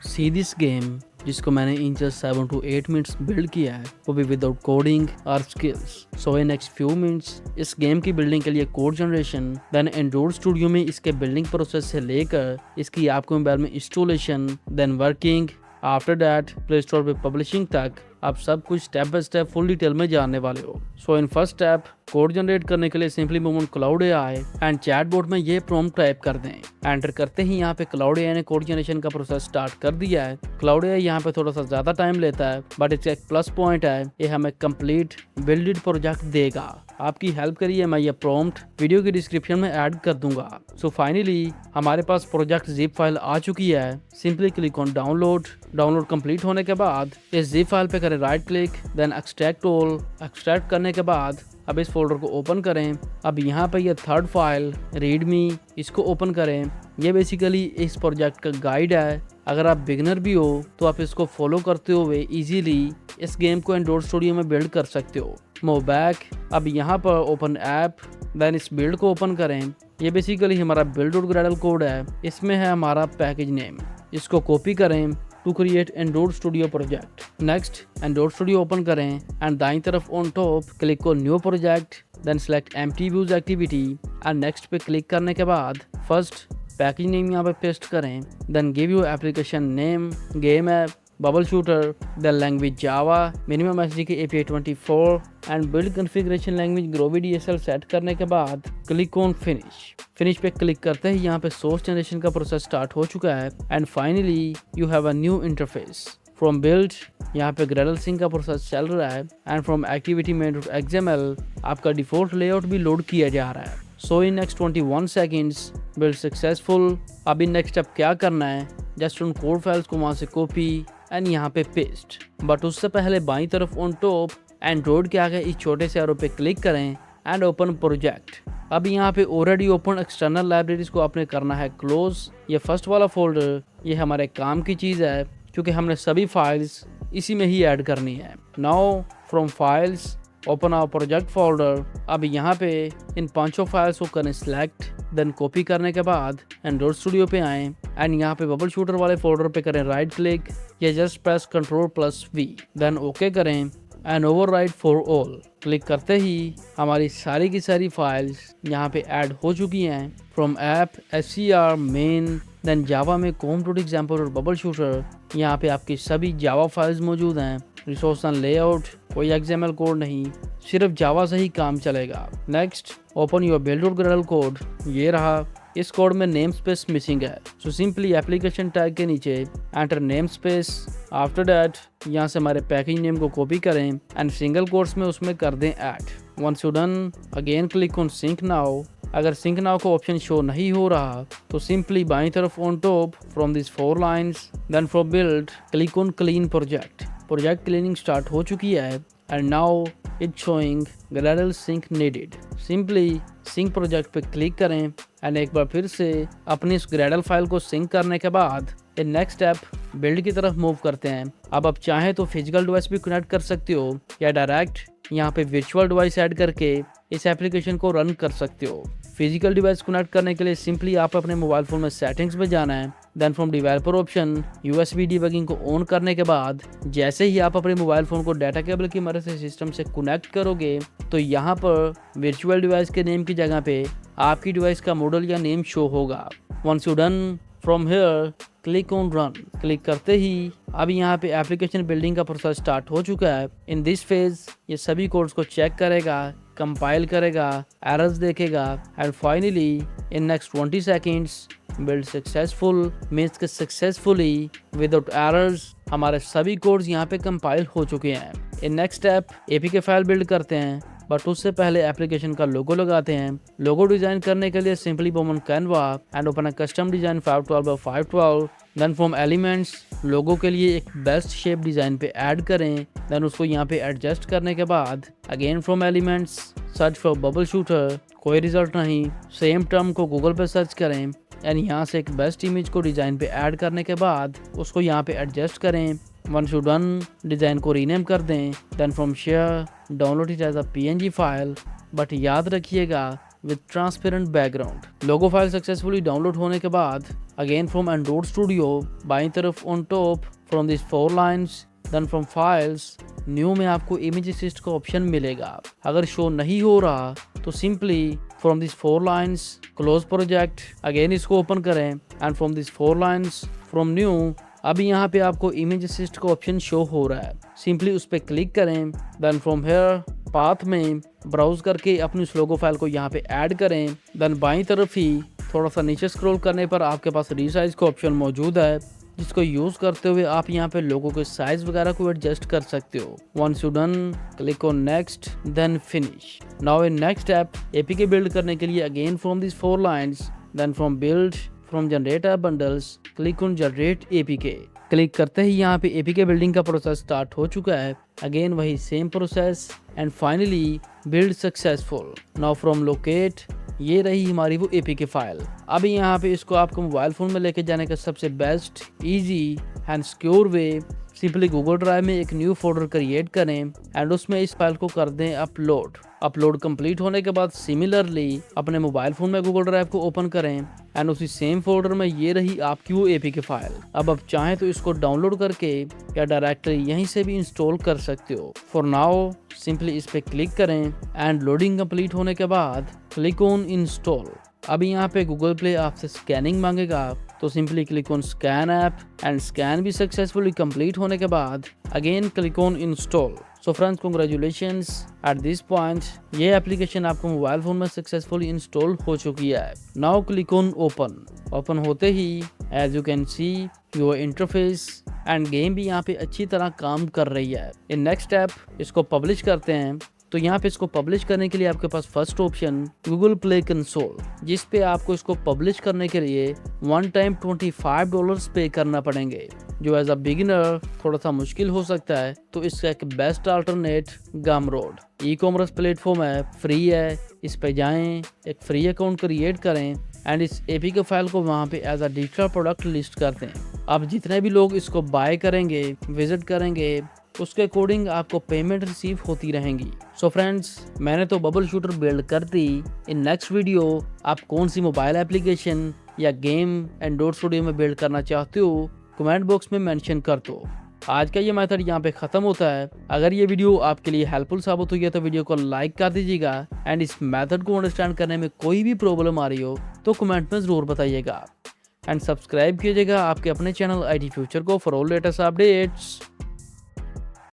See this game जिसको मैंने in just 7 to 8 minutes build किया है, वो भी विदाउट कोडिंग और skills. So in next few minutes इस गेम की बिल्डिंग के लिए code generation, then Android studio में इसके बिल्डिंग प्रोसेस से लेकर इसकी आपके मोबाइल में installation, then working, after that play store पे पब्लिशिंग तक आप सब कुछ step by step full detail में जानने वाले हो। So in first step code generate करने के लिए simply move on Claude AI and chatbot में ये प्रॉम्प्ट टाइप कर दें। एंटर करते ही यहाँ पे क्लाउड एआई ने कोड जनरेशन का प्रोसेस स्टार्ट कर दिया है। क्लाउड एआई यहाँ पे थोड़ा सा ज्यादा टाइम लेता है, बट इसका एक प्लस पॉइंट है, ये हमें कंप्लीट बिल्डेड प्रोजेक्ट देगा। आपकी हेल्प करिए, मैं ये प्रॉम्प्ट वीडियो की डिस्क्रिप्शन में ऐड कर दूंगा। सो फाइनली हमारे पास प्रोजेक्ट जिप फाइल आ चुकी है। Simply click on download. Download complete होने के बाद इस जिप फाइल पे करें right click, then extract all. Extract करने के बाद अब इस फोल्डर को ओपन करें। अब यहाँ पे ये थर्ड फाइल रीडमी, इसको ओपन करें। ये बेसिकली इस प्रोजेक्ट का गाइड है। अगर आप बिगनर भी हो तो आप इसको फॉलो करते हुए इजीली इस गेम को एंड्रॉइड स्टूडियो में बिल्ड कर सकते हो। Move back. अब यहाँ पर ओपन ऐप, देन इस बिल्ड को ओपन करें। ये बेसिकली हमारा बिल्ड डॉट ग्रेडल कोड है। इसमें है हमारा पैकेज नेम, इसको कॉपी करें to create Android studio project. Next Android studio open करें एंड दाईं तरफ on top click on new project, then select empty views activity and next पे क्लिक करने के बाद फर्स्ट पैकेज नेम यहाँ पे पेस्ट करें, then give you application name, game app, bubble shooter, the language Java, minimum SDK API 24 and build configuration language Groovy DSL set करने के बाद क्लिक ऑन फिनिश। फिनिश पे क्लिक करते ही यहाँ पे सोर्स जनरेशन का प्रोसेस स्टार्ट हो चुका है and finally you have a new interface. From build यहाँ पे ग्रेडल सिंक का प्रोसेस चल रहा है एंड फ्रॉम एक्टिविटी main.xml आपका डिफॉल्ट लेआउट भी लोड किया जा रहा है। So in next 21 seconds build successful. अब इन नेक्स्ट स्टेप क्या करना है, जस्ट उन कोड फाइल्स को वहाँ से कॉपी एंड यहाँ पे पेस्ट। बट उससे पहले बाईं तरफ ऑन टॉप एंड्रॉइड के आगे इस छोटे से एरो पे क्लिक करें एंड ओपन प्रोजेक्ट। अब यहाँ पे ऑलरेडी ओपन एक्सटर्नल लाइब्रेरीज को आपने करना है क्लोज। ये फर्स्ट वाला फोल्डर ये हमारे काम की चीज़ है, क्योंकि हमने सभी फाइल्स इसी में ही ऐड करनी है। Now from files open our project folder. अब यहाँ पे इन पांचों फाइल्स को करें सिलेक्ट, देन कॉपी करने के बाद एंड्रॉइड स्टूडियो पे आएँ एंड यहाँ पे बबल शूटर वाले फोल्डर पे करें राइट क्लिक या just press Ctrl+V, then okay करें and overwrite for all. Click करते ही हमारी सारी की सारी फाइल्स यहाँ पे ऐड हो चुकी हैं। From app, SCR, main, then Java में com.example और बबल शूटर, यहाँ पे आपकी सभी जावा फाइल्स मौजूद हैं। रिसोर्स एंड लेआउट, कोई XML कोड नहीं, सिर्फ जावा से ही काम चलेगा। Next open your build dot Gradle code, ये रहा। इस कोड में नेम स्पेस मिसिंग है, सो सिंपली एप्लीकेशन टैग के नीचे enter name space. After that यहाँ से हमारे पैकेज नेम को कॉपी करें एंड सिंगल कोट्स में उसमें कर दें add. Once you done again click on sync now. अगर सिंक नाउ को ऑप्शन शो नहीं हो रहा तो सिंपली बाईं तरफ on top from this 4 lines, then from build click on clean project. Project cleaning start हो चुकी है and now it's showing Gradle sink needed. Simply sync project पे क्लिक करें एंड एक बार फिर से अपनी इस ग्रेडल फाइल को सिंक करने के बाद नेक्स्ट स्टेप बिल्ड की तरफ मूव करते हैं। अब आप चाहें तो फिजिकल डिवाइस भी कनेक्ट कर सकते हो या डायरेक्ट यहाँ पे वर्चुअल डिवाइस ऐड करके इस एप्लीकेशन को रन कर सकते हो। फिजिकल डिवाइस कनेक्ट करने के लिए सिंपली आप अपने मोबाइल फोन में सेटिंग्स में जाना है, then from developer option USB debugging को ऑन करने के बाद जैसे ही आप अपने मोबाइल फोन को डाटा केबल की मदद से सिस्टम से कनेक्ट करोगे तो यहाँ पर वर्चुअल डिवाइस के नेम की जगह पे आपकी डिवाइस का मॉडल या नेम शो होगा। Once you done from here click on run. Click करते ही अब यहाँ पे एप्लीकेशन बिल्डिंग का प्रोसेस स्टार्ट हो चुका है। इन दिस फेज ये सभी कोड्स को चेक करेगा, कंपाइल करेगा, एरर्स देखेगा and finally in next 20 seconds build successful means के सक्सेसफुली विदाउट एरर्स हमारे सभी कोड्स यहाँ पे कंपाइल हो चुके हैं। इन next step APK file build करते हैं, बट उससे पहले एप्लीकेशन का लोगो लगाते हैं। लोगो डिजाइन करने के लिए simply open Canva and open a custom design 512x512। Then from elements logo के लिए एक बेस्ट शेप डिजाइन पे ऐड करें, देन उसको यहाँ पे एडजस्ट करने के बाद again from elements search for bubble shooter, कोई रिजल्ट नहीं। सेम टर्म को गूगल पे सर्च करें एंड यहाँ से एक बेस्ट इमेज को डिजाइन पे ऐड करने के बाद उसको यहाँ पे एडजस्ट करें। वंस यू डन डिजाइन को रीनेम कर दें, then from share download it as a PNG file. But याद रखिएगा with transparent background. Logo file successfully download होने के बाद again from Android Studio बाईं तरफ on top from these 4 lines, then from files new में आपको इमेज असिस्ट का ऑप्शन मिलेगा. अगर शो नहीं हो रहा तो simply from this 4 lines close project, again इसको ओपन करें and from this 4 lines from new. अभी यहाँ पे आपको इमेज असिस्ट का ऑप्शन शो हो रहा है, सिंपली उस पर क्लिक करें. देन फ्रॉम हेयर पाथ में ब्राउज करके अपनी उस लोगो फाइल को यहाँ पे ऐड करें. देन बाईं तरफ ही थोड़ा सा नीचे स्क्रॉल करने पर आपके पास रीसाइज का ऑप्शन मौजूद है, जिसको यूज करते हुए आप यहाँ पे लोगों के साइज वगैरह को एडजस्ट कर सकते हो. Once you done click on next then finish. Now in next step APK build करने के लिए again from this 4 lines, then from build from generate app bundles click on generate APK. Click करते ही यहाँ पे एपीके बिल्डिंग का process start हो चुका है. अगेन वही same process and finally build successful. Now from locate, ये रही हमारी वो एपीके फाइल. अभी यहाँ पे इसको आपको मोबाइल फ़ोन में लेके जाने का सबसे best, easy and secure way, simply Google drive में एक न्यू फोल्डर क्रिएट करें एंड उसमें इस फाइल को कर दें अपलोड. अपलोड कंप्लीट होने के बाद सिमिलरली अपने मोबाइल फ़ोन में गूगल ड्राइव को ओपन करें एंड उसी सेम फोल्डर में ये रही आपकी वो एपीके फाइल. अब आप चाहें तो इसको डाउनलोड करके या डायरेक्टली यहीं से भी इंस्टॉल कर सकते हो. फॉर नाउ सिंपली इस पे क्लिक करें एंड लोडिंग कंप्लीट होने के बाद क्लिक ऑन इंस्टॉल. अभी यहाँ पे गूगल प्ले आपसे स्कैनिंग मांगेगा, तो simply click on scan app and scan भी सक्सेसफुली कंप्लीट होने के बाद again click on install. So friends congratulations, at this point ये एप्लीकेशन आपको मोबाइल फोन में सक्सेसफुली इंस्टॉल हो चुकी है. Now click on open. Open होते ही as you can see your interface and game भी यहाँ पे अच्छी तरह काम कर रही है. इन नेक्स्ट स्टेप इसको पब्लिश करते हैं. तो यहाँ पे इसको पब्लिश करने के लिए आपके पास first option Google Play Console, जिस पे आपको इसको पब्लिश करने के लिए वन टाइम $25 पे करना पड़ेंगे, जो एज अ बिगिनर थोड़ा सा मुश्किल हो सकता है. तो इसका एक best alternate Gumroad e commerce platform है, फ्री है. इस पे जाएं, एक फ्री अकाउंट क्रिएट करें एंड इस एपीके फाइल को वहाँ पे as a digital product list करते हैं. अब जितने भी लोग इसको बाय करेंगे, विजिट करेंगे, उसके अकॉर्डिंग आपको पेमेंट रिसीव होती रहेंगी. सो फ्रेंड्स, मैंने तो बबल शूटर बिल्ड कर दी. इन नेक्स्ट वीडियो आप कौन सी मोबाइल एप्लीकेशन या गेम एंड्रॉइड स्टूडियो में बिल्ड करना चाहते हो कमेंट बॉक्स में मेंशन कर दो. आज का ये मेथड यहाँ पे ख़त्म होता है. अगर ये वीडियो आपके लिए हेल्पफुल साबित हुई है तो वीडियो को लाइक कर दीजिएगा एंड इस मेथड को अंडरस्टैंड करने में कोई भी प्रॉब्लम आ रही हो तो कमेंट में ज़रूर बताइएगा. एंड सब्सक्राइब कीजिएगा आपके अपने चैनल IT फ्यूचर को फॉर ऑल लेटेस्ट अपडेट्स.